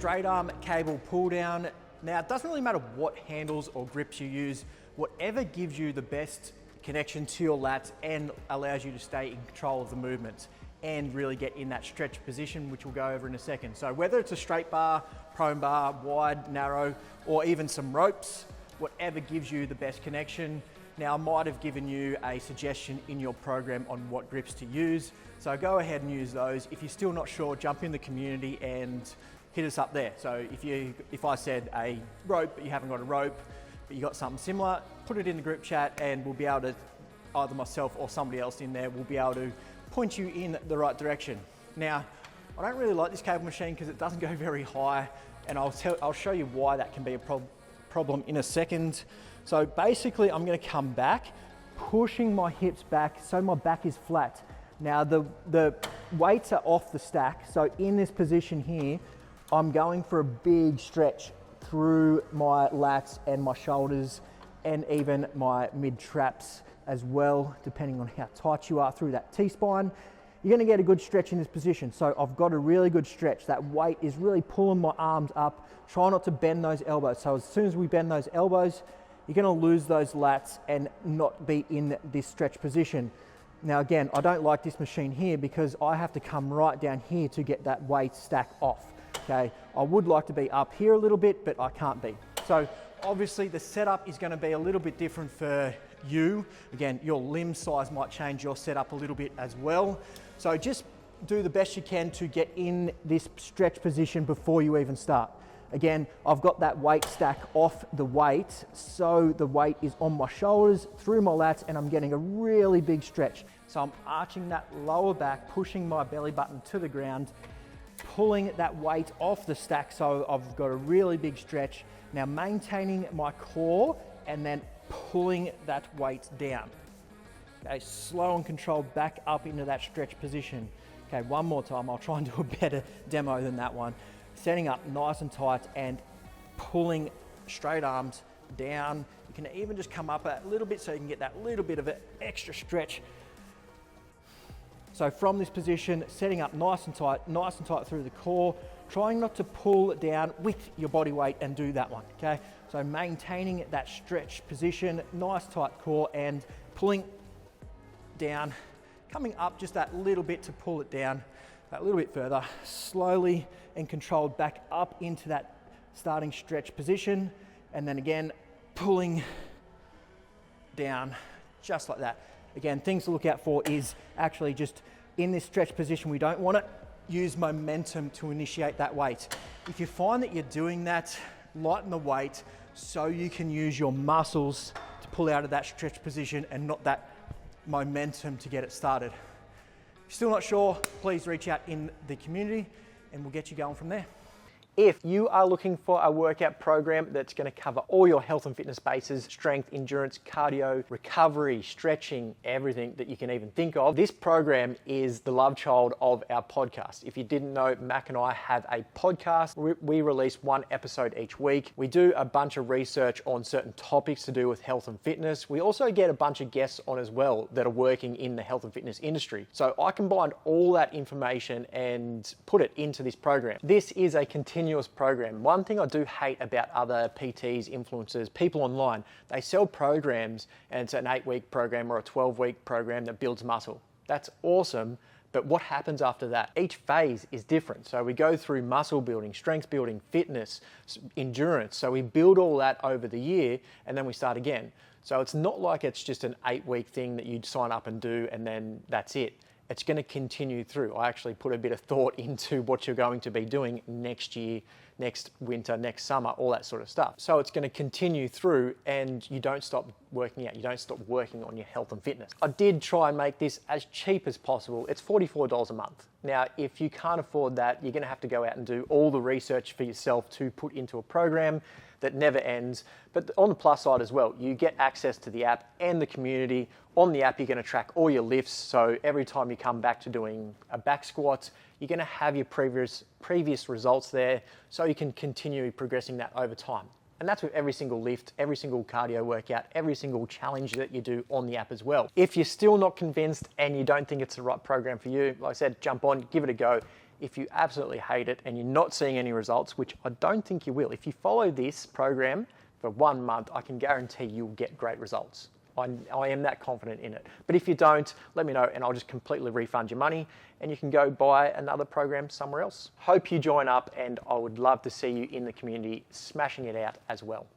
straight arm cable pull down. Now, it doesn't really matter what handles or grips you use, whatever gives you the best connection to your lats and allows you to stay in control of the movements and really get in that stretch position, which we'll go over in a second. So whether it's a straight bar, prone bar, wide, narrow, or even some ropes, whatever gives you the best connection. Now, I might have given you a suggestion in your program on what grips to use, so go ahead and use those. If you're still not sure, jump in the community and hit us up there. So if I said a rope, but you haven't got a rope, but you got something similar, put it in the group chat and we'll be able to, either myself or somebody else in there, will be able to point you in the right direction. Now, I don't really like this cable machine because it doesn't go very high, and I'll show you why that can be a problem in a second. So basically, I'm going to come back, pushing my hips back so my back is flat. Now, the weights are off the stack, so in this position here, I'm going for a big stretch through my lats and my shoulders and even my mid traps as well, depending on how tight you are through that T-spine. You're going to get a good stretch in this position. So I've got a really good stretch. That weight is really pulling my arms up. Try not to bend those elbows. So as soon as we bend those elbows, you're going to lose those lats and not be in this stretch position. Now again, I don't like this machine here because I have to come right down here to get that weight stack off. Okay, I would like to be up here a little bit, but I can't be. So obviously the setup is going to be a little bit different for you. Again, your limb size might change your setup a little bit as well. So just do the best you can to get in this stretch position before you even start. Again, I've got that weight stack off the weight, so the weight is on my shoulders, through my lats, and I'm getting a really big stretch. So I'm arching that lower back, pushing my belly button to the ground, pulling that weight off the stack, so I've got a really big stretch. Now maintaining my core and then pulling that weight down. Okay, slow and controlled back up into that stretch position. Okay, one more time. I'll try and do a better demo than that one. Setting up nice and tight and pulling straight arms down. You can even just come up a little bit so you can get that little bit of an extra stretch. So from this position, setting up nice and tight through the core, trying not to pull it down with your body weight and do that one, okay? So maintaining that stretch position, nice tight core and pulling down, coming up just that little bit to pull it down, that little bit further, slowly and controlled back up into that starting stretch position, and then again, pulling down just like that. Again, things to look out for is actually just in this stretch position, we don't want to use momentum to initiate that weight. If you find that you're doing that, lighten the weight so you can use your muscles to pull out of that stretch position and not that momentum to get it started. If you're still not sure, please reach out in the community and we'll get you going from there. If you are looking for a workout program that's going to cover all your health and fitness bases, strength, endurance, cardio, recovery, stretching, everything that you can even think of, this program is the love child of our podcast. If you didn't know, Mac and I have a podcast. We release one episode each week. We do a bunch of research on certain topics to do with health and fitness. We also get a bunch of guests on as well that are working in the health and fitness industry. So I combined all that information and put it into this program. This is a continuous program. One thing I do hate about other PTs, influencers, people online, they sell programs and it's an 8-week program or a 12-week program that builds muscle. That's awesome, but what happens after that? Each phase is different. So we go through muscle building, strength building, fitness, endurance. So we build all that over the year and then we start again. So it's not like it's just an 8-week thing that you'd sign up and do and then that's it. It's going to continue through. I actually put a bit of thought into what you're going to be doing next year, next winter, next summer, all that sort of stuff. So it's going to continue through and you don't stop working out. You don't stop working on your health and fitness. I did try and make this as cheap as possible. It's $44 a month. Now, if you can't afford that, you're going to have to go out and do all the research for yourself to put into a program that never ends. But on the plus side as well, you get access to the app and the community. On the app, you're going to track all your lifts. So every time you come back to doing a back squat, you're going to have your previous results there so you can continue progressing that over time. And that's with every single lift, every single cardio workout, every single challenge that you do on the app as well. If you're still not convinced and you don't think it's the right program for you, like I said, jump on, give it a go. If you absolutely hate it and you're not seeing any results, which I don't think you will, if you follow this program for 1 month, I can guarantee you'll get great results. I am that confident in it. But if you don't, let me know and I'll just completely refund your money and you can go buy another program somewhere else. Hope you join up, and I would love to see you in the community smashing it out as well.